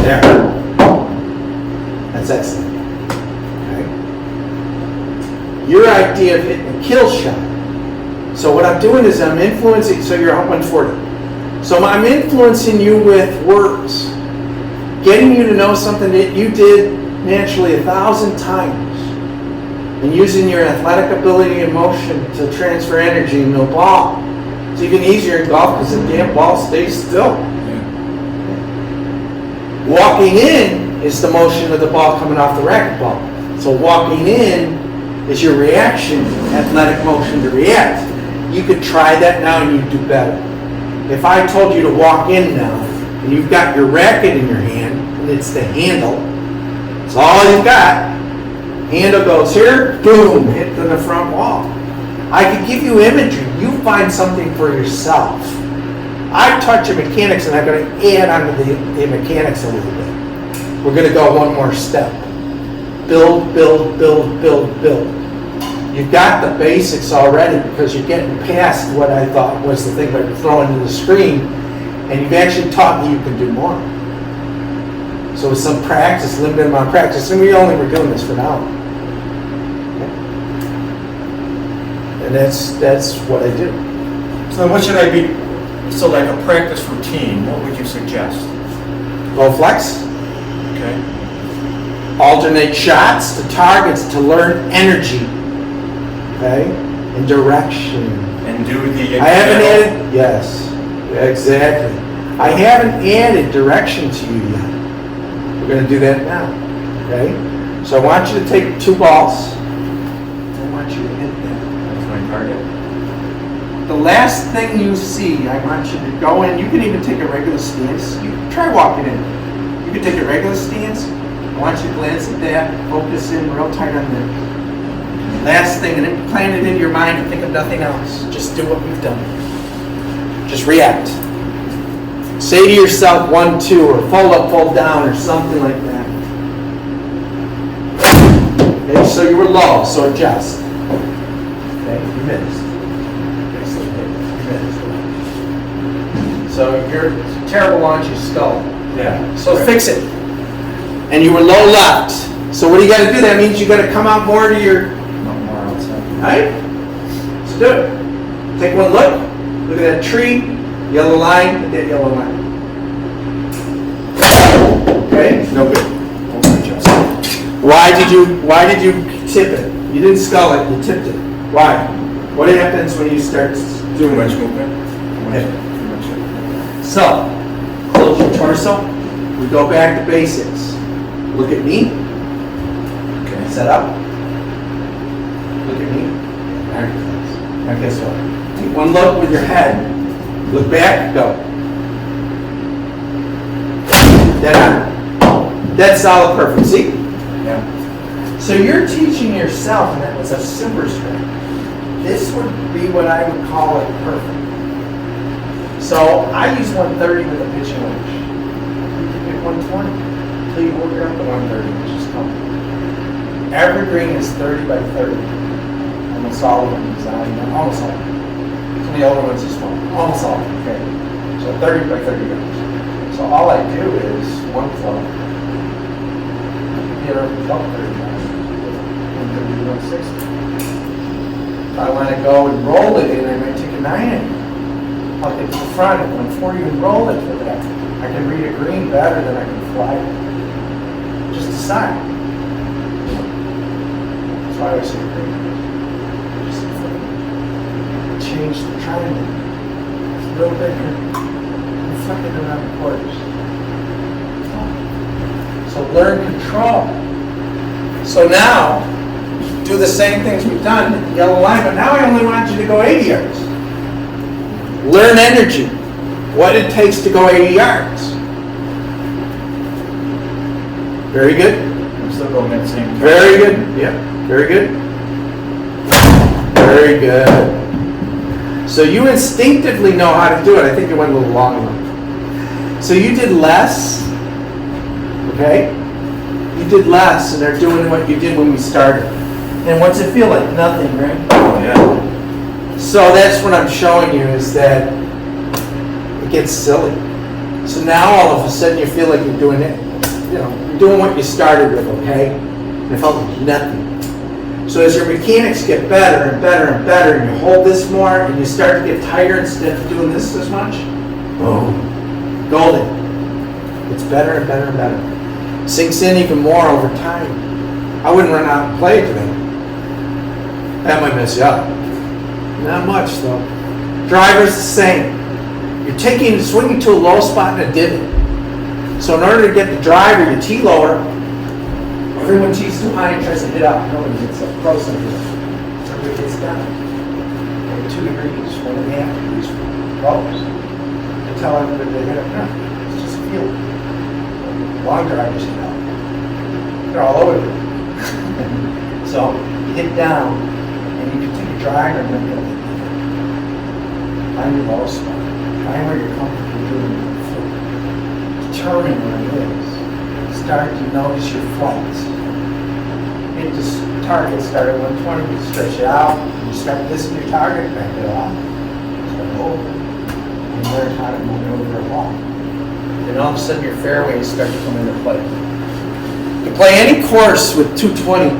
There. That's excellent. Okay. Your idea of hitting a kill shot. So what I'm doing is I'm influencing, so you're 140. So I'm influencing you with words. Getting you to know something that you did naturally 1,000 times. And using your athletic ability and motion to transfer energy into a ball. It's even easier in golf because the damn ball stays still. Walking in is the motion of the ball coming off the racquetball. So walking in is your reaction, athletic motion to react. You could try that now and you'd do better. If I told you to walk in now, and you've got your racket in your hand, and it's the handle, it's all you've got. Handle goes here, boom, hit to the front wall. I could give you imagery. You find something for yourself. I taught you mechanics, and I'm going to add on to the mechanics a little bit. We're going to go one more step. Build, build, build, build, build. You've got the basics already because you're getting past what I thought was the thing that you're throwing to the screen, and you've actually taught me you can do more. So with some practice, limited amount of practice, and we only were doing this for an hour. And that's what I do. So what should I be, so like a practice routine, what would you suggest? Go flex. Okay. Alternate shots to targets to learn energy. Okay? And direction. And do the... I haven't added, yes, exactly. I haven't added direction to you yet. We're going to do that now. Okay? So I want you to take 2 balls. I want you to hit them. Target. The last thing you see, I want you to go in. You can even take a regular stance. You can try walking in. You can take a regular stance. I want you to glance at that, focus in real tight on the last thing, and then plant it in your mind and think of nothing else. Just do what we've done. Just react. Say to yourself 1, 2, or fold up, fold down, or something like that. Okay, so you were low, so adjust. Okay, you missed. Okay, so you missed. So you're terrible launch your skull. Yeah. So fix it. And you were low left. So what do you got to do? That means you got to come out more to your... Not more outside. Right? Let's do it. Take one look. Look at that tree. Yellow line. And that yellow line. Okay? No good. Why did you tip it? You didn't skull it. You tipped it. Why? What happens when you start doing Too much movement. So, close your torso. We go back to basics. Look at me. Okay. Set up. Look at me. Now guess what? Take one look with your head. Look back. Go. Dead on. Dead solid perfect. See? Yeah. So you're teaching yourself, and that was a super strength. This would be what I would call it perfect. So I use 130 with a pitching wedge. You can pick 120 until you work up to 130, which is comfortable. Every green is 30 by 30. Almost all of them designed, almost all of them. Some of the older ones are small. Almost all of them, okay. So 30 by 30 yards. So all I do is one flow. Hit over the 30 yards. 130 to 160. If I want to go and roll it in, I might take a 9 I'll get to the front at 140 and roll it for that. I can read a green better than I can fly it. Just decide. That's why I always say green. Just change the triangle. It's a little bigger. And flip it around the quarters. So learn control. So now, do the same things we've done at the yellow line, but now I only want you to go 80 yards. Learn energy. What it takes to go 80 yards. Very good. I'm still going that same time. Very good. Yeah. Very good. Very good. So you instinctively know how to do it. I think it went a little long enough. So you did less. Okay? You did less, and they're doing what you did when we started. And what's it feel like? Nothing, right? Oh, yeah. So that's what I'm showing you is that it gets silly. So now all of a sudden you feel like you're doing it you're doing what you started with, okay? And it felt like nothing. So as your mechanics get better and better and better, and you hold this more, and you start to get tighter instead of doing this as much, boom, golden. It's better and better and better. Sinks in even more over time. I wouldn't run out and play it today. That might mess you up. Not much though. Driver's the same. You're swinging to a low spot in a divot. So in order to get the driver, you tee lower. Everyone tees too high and tries to hit up. Nobody gets up close enough. Everybody gets down. 2 degrees, 1.5 degrees, close. You tell everybody to hit up. No, it's just a feel. Long drivers hit up. They're all over you. So you hit down, and you can take a driver and then go hit down. Find your low spot. Find where you're comfortable doing your foot. Determine where it is. Start to notice your flights. Hit the target, start at 120, you stretch it out, you start listening to your target, back it off, start over, and learn how to maneuver a walk. And all of a sudden your fairways start to come into play. You can play any course with 220.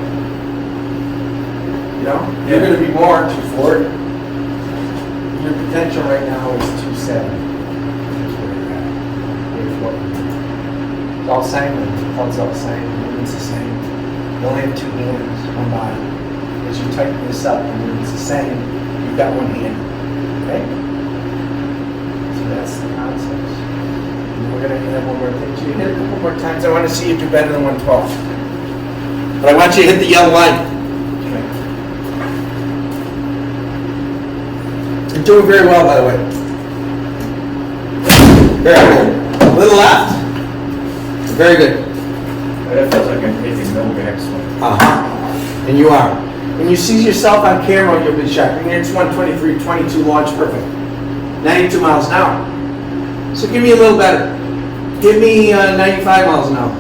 You know, you're going to be more 240. Your potential right now is 270. That's where you're at. It's all the same, the club's all the same, the movement's the same. You only have 2 hands, one body. As you tighten this up, the movement's the same. You've got 1 hand. Okay? So that's the concept. And we're going to hit one more thing. You hit a couple more times. I want to see you do better than 112. But I want you to hit the yellow line. Okay. You're doing very well, by the way. Very good. A little left. Very good. That feels like I'm taking no backswing. Uh-huh. And you are. When you see yourself on camera, you'll be shocked. It's 123, 22, launch perfect. 92 miles an hour. So give me a little better. Give me 95 miles an hour.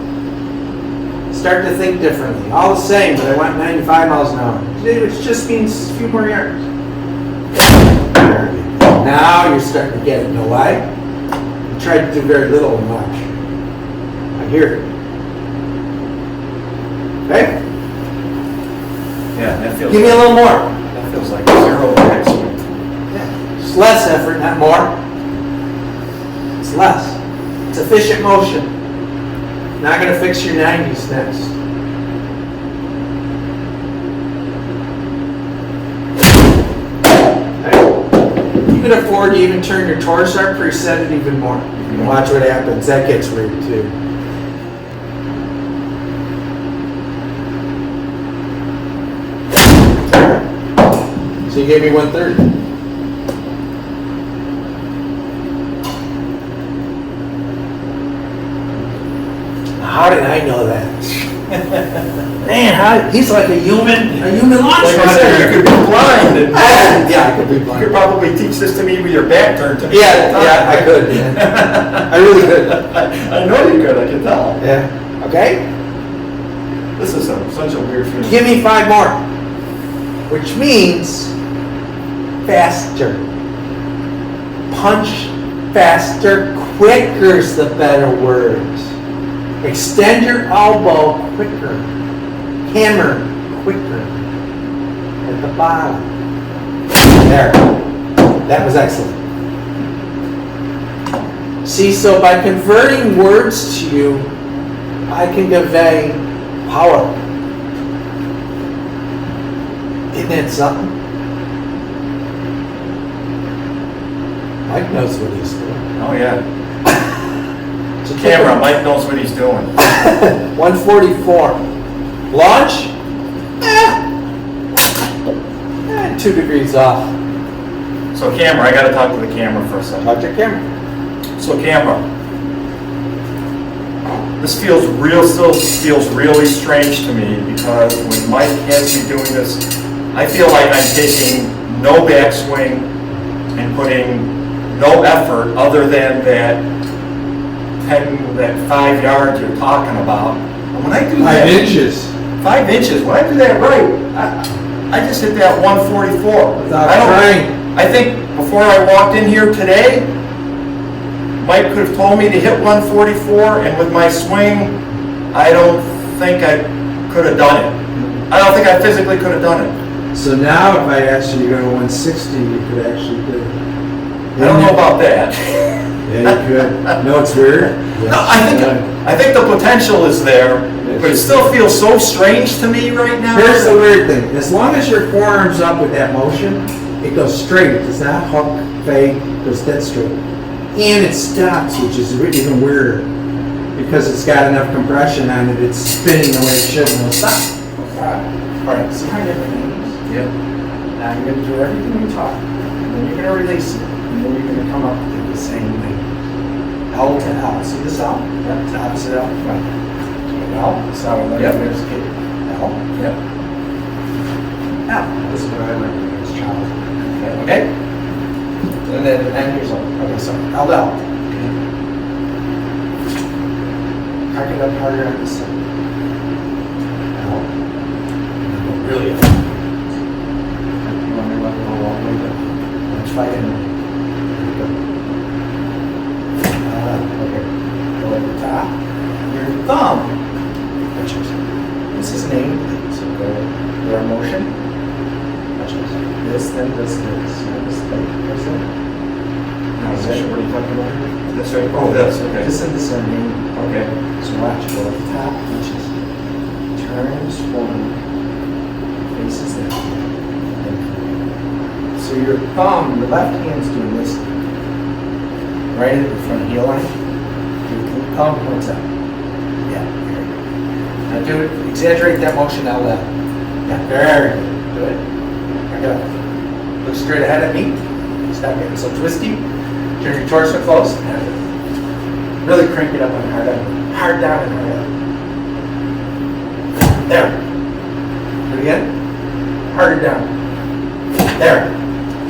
Start to think differently. All the same, but I want 95 miles an hour. It just means a few more yards. Now you're starting to get it. You know why? You tried to do very little and much. I hear it. Okay? Yeah, that feels. Give me a little more. That feels like 0 backswing. Yeah. It's less effort, not more. It's less. It's efficient motion. Not going to fix your 90s next. Okay. You can afford to even turn your torso up, preset it even more. Watch what happens. That gets weird too. So you gave me 130. How did I know that? Man, he's like a human launch Like I said, you could be blind. And yeah, I could be you blind. could probably teach this to me with your back turned to me. Yeah, I could. Yeah. I really could. I know you could, I can tell. Yeah. Okay? This is such a weird feeling. Give me 5 more. Which means faster. Punch faster, quicker's the better word. Extend your elbow quicker. Hammer quicker. At the bottom. There. That was excellent. See, so by converting words to you, I can convey power. Isn't that something? Mike knows what he's doing. Oh, yeah. Camera, Mike knows what he's doing. 144. Launch? 2 degrees off. So camera, I gotta talk to the camera for a second. Talk to your camera. So camera, this still feels really strange to me because when Mike has me doing this, I feel like I'm taking no backswing and putting no effort other than that 5 yards you're talking about. And when I do 5 inches. 5 inches, when I do that right, I just hit that 144. Without trying. I think before I walked in here today, Mike could have told me to hit 144, and with my swing, I don't think I could have done it. I don't think I physically could have done it. So now if I asked you to go to 160, you could actually do it. I don't know about that. Yeah, you could. No, it's weird. No, I think the potential is there, but it still feels so strange to me right now. Here's the weird thing. As long as your forearm's up with that motion, it goes straight. It does not hook, fade, it goes dead straight. And it stops, which is even weirder. Because it's got enough compression on it, it's spinning the way it should and it'll stop. Alright, see how you get the names? Yeah. Now you're going to do everything we talk. And then you're going to release it. And then you're going to come up with the same thing. L to L. See this L? Yep. It's opposite L. Right. L. That's how I learned Yep. as a kid. L. Yep. L. This is what I learned as a child. Okay? And then 9 years old. Okay, so L to L. Crank it up harder on this side. L. Really up. You want me to let it go all the way down? Let's fight in. There we go. Okay. Go at the top. Your thumb. This is name. So go your motion. This, then this, this. This, then this. What are you talking about? This right? Oh, this, okay. This and this are name. Okay. So watch, go at the top, touches, turns forward, faces that way. So your thumb, your left hand's doing this, right at the front heel line. Your thumb points up. Yeah, very good. Now do it, exaggerate that motion out loud. Yeah, very good. Do it. I got it. Look straight ahead at me. Stop getting so twisty. Turn your torso close. Really crank it up and hard up. Hard down and hard up. There. Do it again. Harder down. There.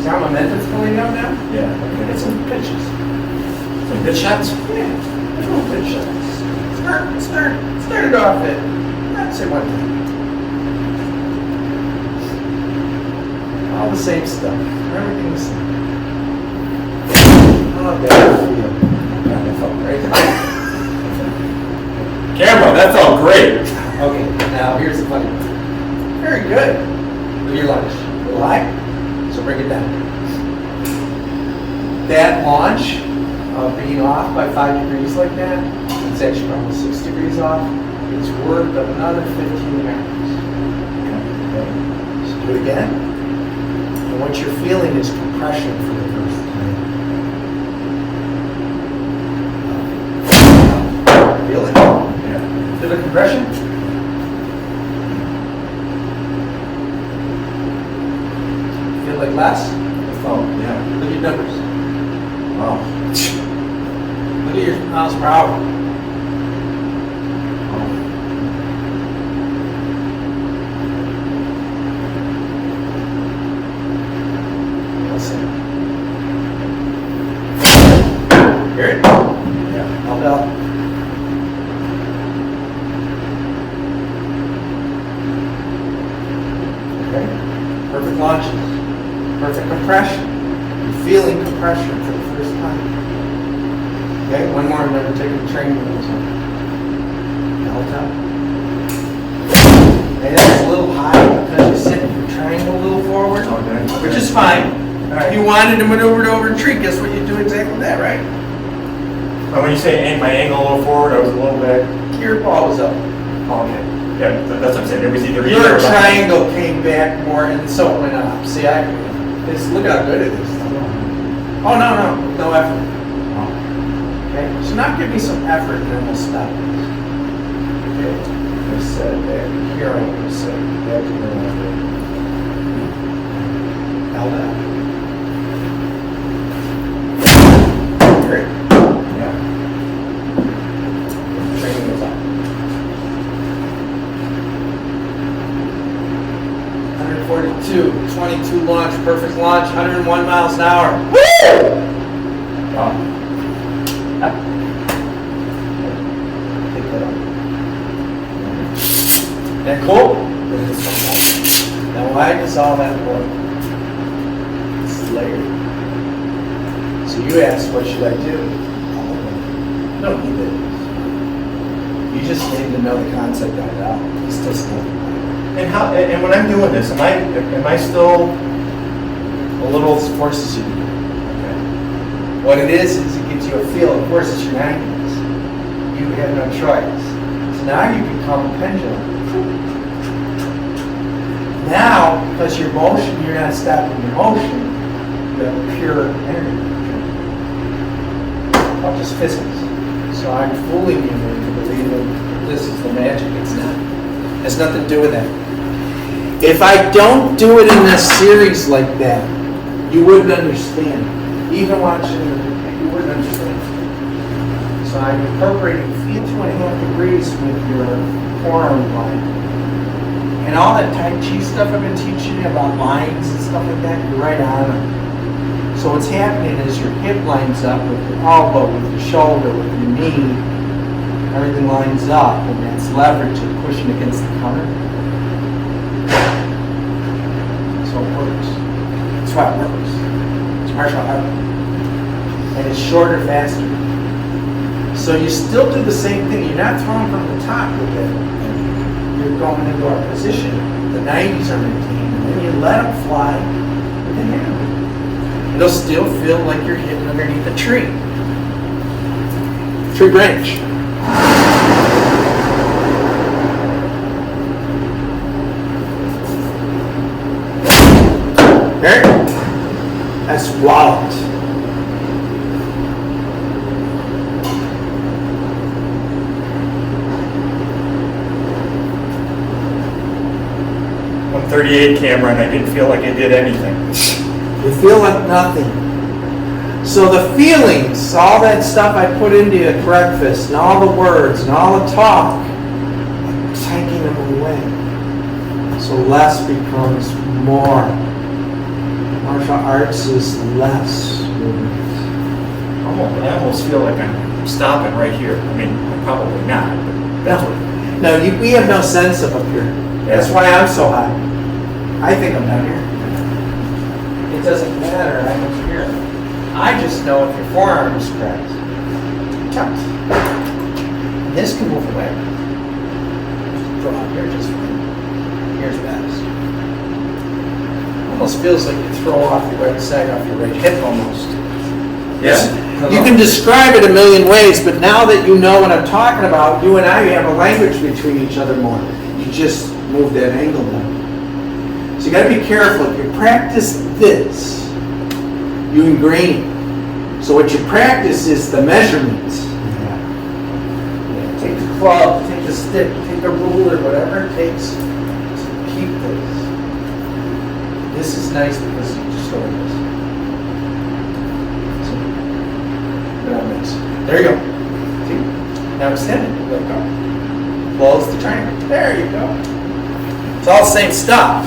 See how momentum's going down now? Yeah. Okay, get some pitches. Some good shots? Yeah, little pitch shots. Start it off at, I'd say 1 time. All the same stuff. Everything the same. Oh, that feel. God, that felt great. Camera, that felt great. Okay, now here's the funny part. Very good. Do your lunge. A little high, so bring it down. That launch of being off by 5 degrees like that, it's actually probably 6 degrees off. It's worth another 15 yards. Okay. So do it again. And what you're feeling is compression for the first time. Feel it? Yeah. Feel the compression? Feel like less? Oh, yeah. Look at your numbers. Oh. Look at your miles per hour. Listen. Hear it? Yeah. Held out. Okay. Perfect launches. Perfect compression. You're feeling compression for the first time. Okay, one more, and then we're taking the training wheels on. Held up. Okay, that's a little high because you sit your triangle a little forward, Okay. which is fine. If you wanted to maneuver it over a tree, guess what you do exactly that, right? When you say my angle a little forward, I was a little back. Your ball was up. Oh, okay. Yeah, that's what I'm saying. It was either Your or not. triangle came back more, and so it went up. See, look how good it is. Oh, no effort. Okay, so now give me some effort, and then we'll stop this. Okay, I said that here, I'm going to say that to the effort. Held out. Great. Yeah. Training is up. 142, 22 launch, perfect launch, 101 miles an hour. Woo! Oh. Take that up. That cool? Now why does all that work? It's layered. So you asked, what should I do? No, he did. You just need to know the concept of it out. It's just nothing. And how, and when I'm doing this, am I still a little, It forces you to do it. okay. What it is it gives you a feel. Of course, it's your 90s. You have no choice. So now you become a pendulum. Now, because your motion, you're not stopping your motion, you have pure energy. Well, just physics. So I'm fooling you into believing this is the magic. It's not. It has nothing to do with that. If I don't do it in this series like that, you wouldn't understand. Even watching it, you wouldn't understand. So I'm incorporating feet 2.5 degrees with your forearm line. And all that Tai Chi stuff I've been teaching you about lines and stuff like that, you're right on them. So what's happening is your hip lines up with your elbow, with your shoulder, with your knee. Everything lines up, and that's leverage and pushing against the counter. So it works. That's why it works. It's martial art. And it's shorter, faster. So you still do the same thing. You're not throwing from the top with it. You're going into a position. The 90s are maintained, and then you let them fly with the hand. It'll still feel like you're hitting underneath a tree. Tree branch. There. That's walloped. .138 camera, and I didn't feel like I did anything. You feel like nothing. So the feelings, all that stuff I put into you at breakfast, and all the words, and all the talk, I'm taking them away. So less becomes more. Martial arts is less movement. I almost feel like I'm stopping right here. I mean, probably not, but that's what. No, we have no sense of up here. That's why I'm so high. I think I'm down here. It doesn't matter, I'm up here. I just know if your forearm is correct. Tucked. And this can move away. Throw out here just fine. Here's best. Almost feels like you throw off your right side off your right hip almost. Yeah. You can describe it a million ways, but now that you know what I'm talking about, you and I have a language between each other more. You just move that angle down. So you got to be careful. If you practice this, you ingrain it. So what you practice is the measurements. Yeah. Take the club, take the stick, take the ruler, whatever it takes to keep this. This is nice because you just go like this. There you go. See? Now extend it. Let go. Close the triangle. There you go. It's all the same stuff.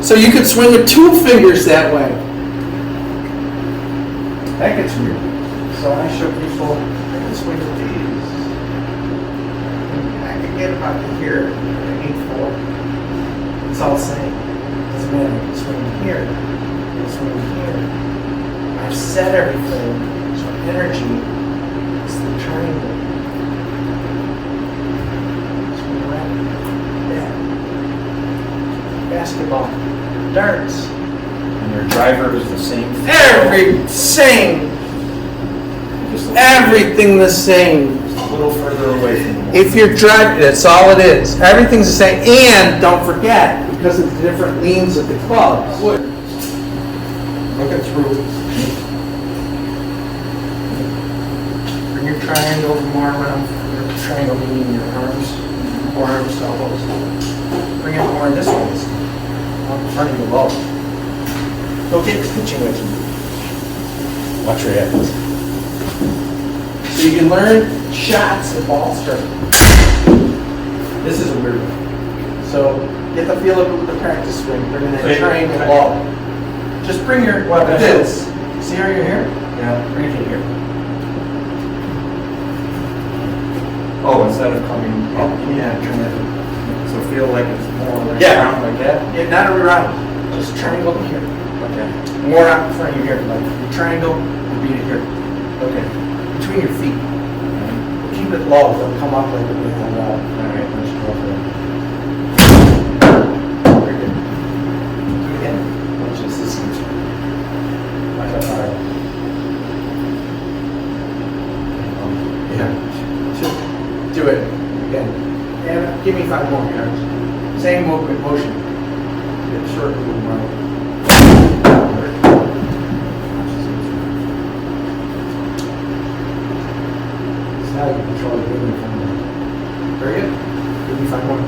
So you could swing with 2 fingers that way. That gets weird. So I show people, I can swing with these. I can get about to here. I need 4. It's all the same. Doesn't matter. You can swing here. You can swing here. I've set everything. So energy is the triangle. Swing around. Yeah. Basketball. Darts. And your driver is the same thing. Everything the same. A little further away from the wall. If you're driving, that's all it is. Everything's the same. And don't forget, because of the different leans of the clubs. Looking through. Bring your triangle more around. Your triangle meaning your arms, forearms, elbows. Bring it more this way. In front of your low. Go get the pitching wedge. Watch your head. So you can learn shots of ball striking. This is a weird one. So get the feel of it with the practice swing. Bring in that triangle low. Just bring your this. See how you're here? Yeah. Bring it in here. Oh, instead of coming up. Yeah, turn that. So feel like it's more like Yeah. around like that? Yeah, not around. Just triangle here. Okay. More out in front of you here. Like your triangle would be here. Okay. Between your feet. keep it low, they'll come up like a big wall. All right, let's go for it. Very good. Do it again. Watch this, this is like a fire. Yeah. Do it again. And give me 5 more, guys. Same movement, motion. Get short little right. Now you control the movement from there. Very good. Give me 5 more.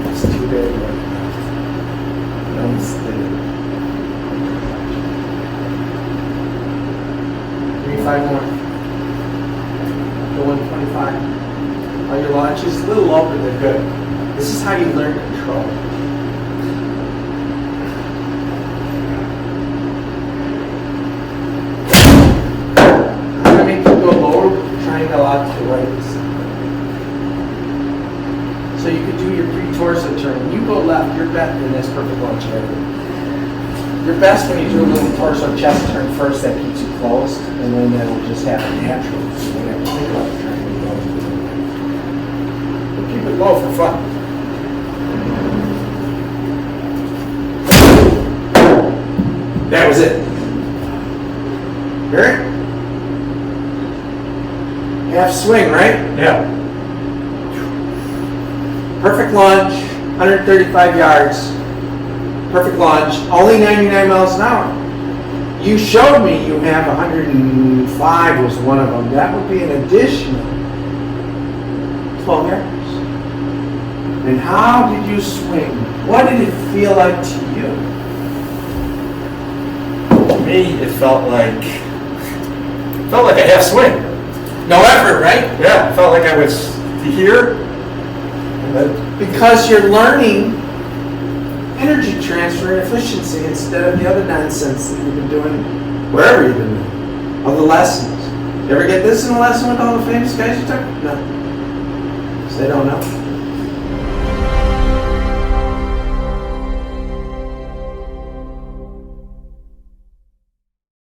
It's too big right now. Unsteady. Give me 5 more. Go 125. On your launches, a little lower than good. This is how you learn control. I'm going to make you go lower, triangle out to the right. So you could do your pre-torso turn. You go left, you're best in this perfect launch area. You're best when you do a little torso chest turn first, that keeps you closed, and then that'll just happen naturally. So you don't have to think about trying to go. But keep it low for fun. That was it. Hear it? Half swing, right? Yeah. Perfect launch, 135 yards. Perfect launch, only 99 miles an hour. You showed me you have 105 was one of them. That would be an additional 12 yards. And how did you swing? What did it feel like to you? To me, it felt like a half swing. No effort, right? Yeah, it felt like I was here. Because you're learning energy transfer and efficiency instead of the other nonsense that you've been doing wherever you've been doing, other lessons. You ever get this in a lesson with all the famous guys you took? No. So they don't know.